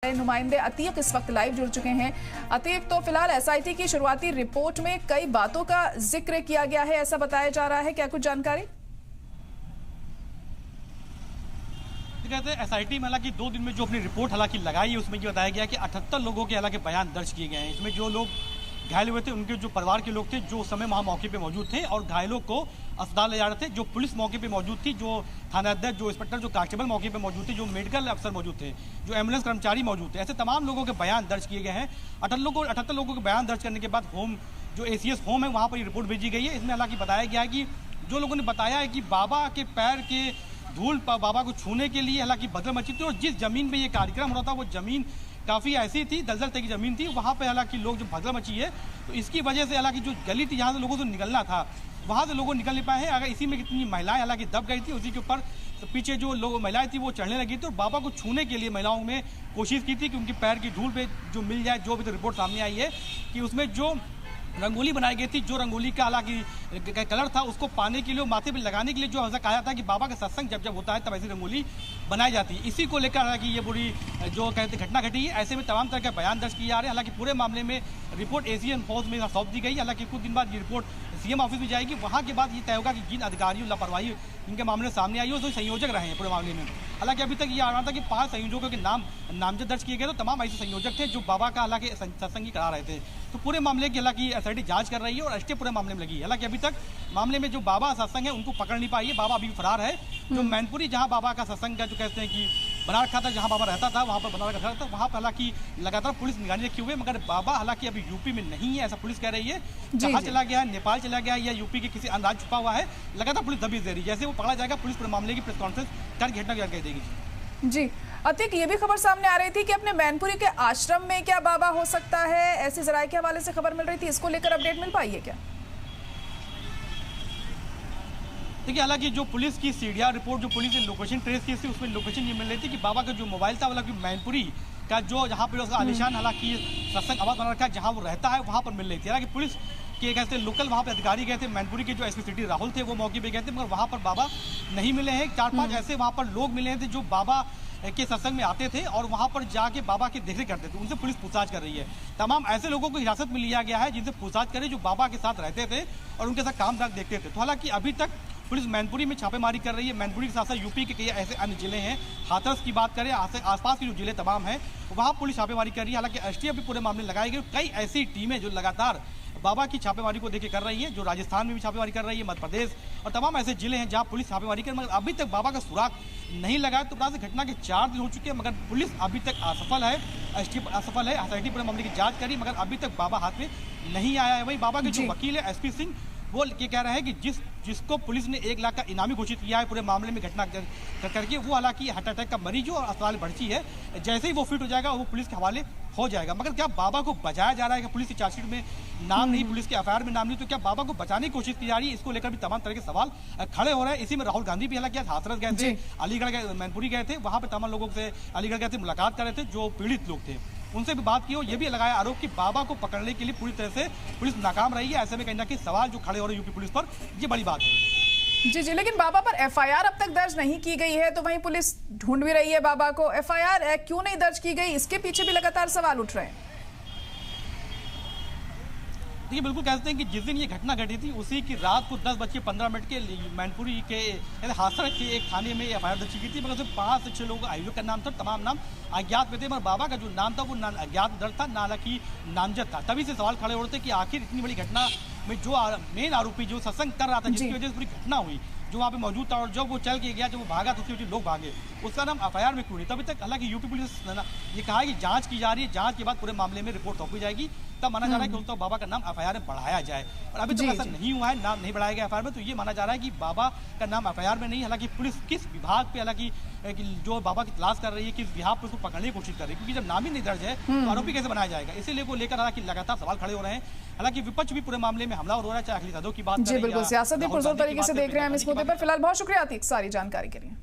नुमाइंदे अतीक इस वक्त लाइव जुड़ चुके हैं। अतीक, तो फिलहाल एसआईटी की शुरुआती रिपोर्ट में कई बातों का जिक्र किया गया है, ऐसा बताया जा रहा है, क्या कुछ जानकारी? कहते हैं एसआईटी में हालांकि 2 दिन में जो अपनी रिपोर्ट हालांकि लगाई है उसमें ये बताया गया कि 78 लोगों के हालांकि बयान दर्ज किए गए हैं। इसमें जो लोग घायल हुए थे उनके जो परिवार के लोग थे जो उस समय वहाँ मौके पे मौजूद थे और घायलों को अस्पताल ले जा रहे थे, जो पुलिस मौके पे मौजूद थी, जो थाना अध्यक्ष, जो इंस्पेक्टर, जो कांस्टेबल मौके पे मौजूद थे, जो मेडिकल अफसर मौजूद थे, जो एम्बुलेंस कर्मचारी मौजूद थे, ऐसे तमाम लोगों के बयान दर्ज किए गए हैं। 78 लोगों के बयान दर्ज करने के बाद जो एसीएस होम है वहाँ पर रिपोर्ट भेजी गई है। इसमें हालांकि बताया गया है कि जो लोगों ने बताया है कि बाबा के पैर के धूल बाबा को छूने के लिए हालांकि भगदड़ मची थी और जिस जमीन पे ये कार्यक्रम हो रहा था वो जमीन काफ़ी ऐसी थी, दलदल तक की जमीन थी, वहाँ पे हालांकि लोग जो भगदड़ मची है तो इसकी वजह से हालांकि जो गली थी जहाँ से लोगों को निकलना था वहाँ से लोगों निकल नहीं पाए हैं। अगर इसी में कितनी महिलाएं हालांकि दब गई थी, उसी के ऊपर पीछे जो लोग महिलाएं थी वो चढ़ने लगी थी और बाबा को छूने के लिए महिलाओं में कोशिश की थी कि उनके पैर की धूल पे जो मिल जाए। जो भी तो रिपोर्ट सामने आई है कि उसमें जो रंगोली बनाई गई थी, जो रंगोली का हालांकि कलर था उसको पाने के लिए, माथे पे लगाने के लिए जो ऐसा कहा था कि बाबा का सत्संग जब होता है तब ऐसी रंगोली बनाई जाती है। इसी को लेकर हालांकि ये बुरी जो कहते घटना घटी है। ऐसे में तमाम तरह के बयान दर्ज किए जा रहे हैं। हालांकि पूरे मामले में रिपोर्ट एसीएम फौज में सौंप दी गई। हालांकि कुछ दिन बाद ये रिपोर्ट सीएम ऑफिस में जाएगी। वहाँ के बाद ये तय होगा कि जिन अधिकारियों लापरवाही इनके मामले सामने आई हो तो संयोजक रहे हैं पूरे मामले में। हालांकि अभी तक ये आ रहा था कि 5 संयोजकों के नामजद दर्ज किए गए, तो तमाम ऐसे संयोजक थे जो बाबा का हालांकि सत्संगी करा रहे थे। तो पूरे मामले की हालांकि एसआईटी जांच कर रही है और एसटी पूरे मामले में लगी है। हालांकि अभी तक मामले में जो बाबा सत्संग है उनको पकड़ नहीं पाई है। बाबा अभी फरार है। जो मैनपुरी जहाँ बाबा का सत्संग का जो कहते हैं कि बना रखा था, जहाँ बाबा रहता था वहाँ पर बना रखा था, वहाँ पर हालांकि लगातार पुलिस निगरानी रखी हुई है। मगर बाबा हालांकि अभी यूपी में नहीं है, ऐसा पुलिस कह रही है। कहाँ चला गया है, नेपाल चला गया या यूपी के किसी अंदाज छुपा हुआ है, लगातार पुलिस दबीज दे रही है। जैसे वो पकड़ा जाएगा पुलिस पूरे मामले की प्रेस कॉन्फ्रेंस कर घटना की जानकारी देगी। जी अतिक, ये भी खबर सामने आ रही थी कि अपने मैनपुरी के आश्रम में क्या बाबा हो सकता है, ऐसी जराये के हवाले से खबर मिल रही थी, इसको लेकर अपडेट मिल पाई है क्या? देखिए, हालांकि जो पुलिस की सीडीआर रिपोर्ट जो पुलिस ने लोकेशन ट्रेस की थी उसमें लोकेशन ये मिल रही थी कि बाबा का जो मोबाइल था हालांकि मैनपुरी का जो जहाँ पर उसका आलिशान हालांकि सत्संग आवास बना रखा है जहाँ वो रहता है वहाँ पर मिल रही थी। हालांकि पुलिस के कहते लोकल वहाँ पे अधिकारी गए थे, मैनपुरी के जो एसपी सिटी राहुल थे वो मौके पे गए थे, मगर वहाँ पर बाबा नहीं मिले हैं। 4-5 ऐसे वहाँ पर लोग मिले थे जो बाबा के सत्संग में आते थे और वहाँ पर जाके बाबा की देखरेख करते थे। उनसे पुलिस पूछताछ कर रही है। तमाम ऐसे लोगों को हिरासत में लिया गया है जिनसे पूछताछ करे जो बाबा के साथ रहते थे और उनके साथ काम देखते थे। तो हालांकि अभी तक पुलिस मैनपुरी में छापेमारी कर रही है। मैनपुरी के साथ साथ यूपी के कई ऐसे अन्य जिले हैं, हाथरस की बात करें, आसपास के जो जिले तमाम हैं वहाँ पुलिस छापेमारी कर रही है। हालांकि एसटीएफ भी पूरे मामले लगाई गई। कई ऐसी टीमें जो लगातार बाबा की छापेमारी को देखे कर रही है, जो राजस्थान में भी छापेमारी कर रही है, मध्य प्रदेश और तमाम ऐसे जिले हैं जहां पुलिस छापेमारी कर, मगर अभी तक बाबा का सुराग नहीं लगा है। तो घटना के 4 दिन हो चुके हैं मगर पुलिस अभी तक असफल है, एसटीएफ असफल है। एसआईटी पूरे मामले की जांच करी मगर अभी तक बाबा हाथ में नहीं आया है। वही बाबा के जो वकील है एसपी सिंह वो ये कह रहे हैं कि जिसको पुलिस ने 1 लाख का इनामी घोषित किया है पूरे मामले में घटना करके, वो हालांकि हार्ट अटैक का मरीज और अस्पताल में भर्ती है। जैसे ही वो फिट हो जाएगा वो पुलिस के हवाले हो जाएगा। मगर क्या बाबा को बचाया जा रहा है कि पुलिस की चार्जशीट में नाम नहीं, पुलिस के एफआईआर में नाम नहीं, तो क्या बाबा को बचाने की कोशिश की जा रही है? इसको लेकर भी तमाम तरह के सवाल खड़े हो रहे हैं। इसी में राहुल गांधी भी हालांकि हाथरस गए थे, अलीगढ़ गए, मैनपुरी गए थे, वहाँ पर तमाम लोगों से अलीगढ़ गए थे, मुलाकात कर रहे थे जो पीड़ित लोग थे, उनसे भी बात की और ये भी लगाया आरोप कि बाबा को पकड़ने के लिए पूरी तरह से पुलिस नाकाम रही है। ऐसे में कहीं ना कहीं सवाल जो खड़े हो रहे हैं यूपी पुलिस पर, ये बड़ी बात है। जी, लेकिन बाबा पर एफआईआर अब तक दर्ज नहीं की गई है, तो वहीं पुलिस ढूंढ भी रही है बाबा को। एफआईआर क्यों नहीं दर्ज की गई, इसके पीछे भी लगातार सवाल उठ रहे हैं। देखिए, बिल्कुल कहते हैं कि जिस दिन ये घटना घटी थी उसी की रात को 10:15 के मैनपुरी के हाथरस के एक थाने में एफआईआर दर्ज की थी, मगर उसमें 5 से 6 लोगों का आयोजक का नाम था, तमाम नाम अज्ञात में थे। मगर बाबा का जो नाम था वो अज्ञात दर्ज था, ना हालांकि नामजद था। तभी से सवाल खड़े हो रहे थे कि आखिर इतनी बड़ी घटना में जो मेन आरोपी जो सत्संग कर रहा था, जिसकी वजह से पूरी घटना हुई, जो वहाँ पे मौजूद था और जब वो चल के गया, जब वो भागा तो उसकी वजह लोग भागे, उसका नाम एफआईआर में क्यों नहीं? तभी तक हालांकि यूपी पुलिस ये कहा है कि जांच की जा रही है, जांच के बाद पूरे मामले में रिपोर्ट सौंपी जाएगी, तब माना जा रहा है कि उस तक बाबा का नाम एफआईआर में बढ़ाया जाए। और अभी तक ऐसा नहीं हुआ है, नाम नहीं बढ़ाया गया एफआईआर में, तो ये माना जा रहा है कि बाबा का नाम एफआईआर में नहीं। हालांकि पुलिस किस विभाग पे हालांकि जो बाबा की तलाश कर रही है, किस विभाग पर उसको पकड़ने की कोशिश कर रही है, क्योंकि जब नाम ही नहीं दर्ज है तो आरोपी कैसे बनाया जाएगा? इसीलिए को लेकर हालांकि लगातार सवाल खड़े हो रहे हैं। हालांकि विपक्ष भी पूरे मामले में हमलावर हो रहा है, चाहे अखिलेश यादव की बात जी बिल्कुल, सियासत भी पुरजोर तरीके से देख रहे हैं हम इस मुद्दे पर। फिलहाल बहुत शुक्रिया अतीक सारी जानकारी के लिए।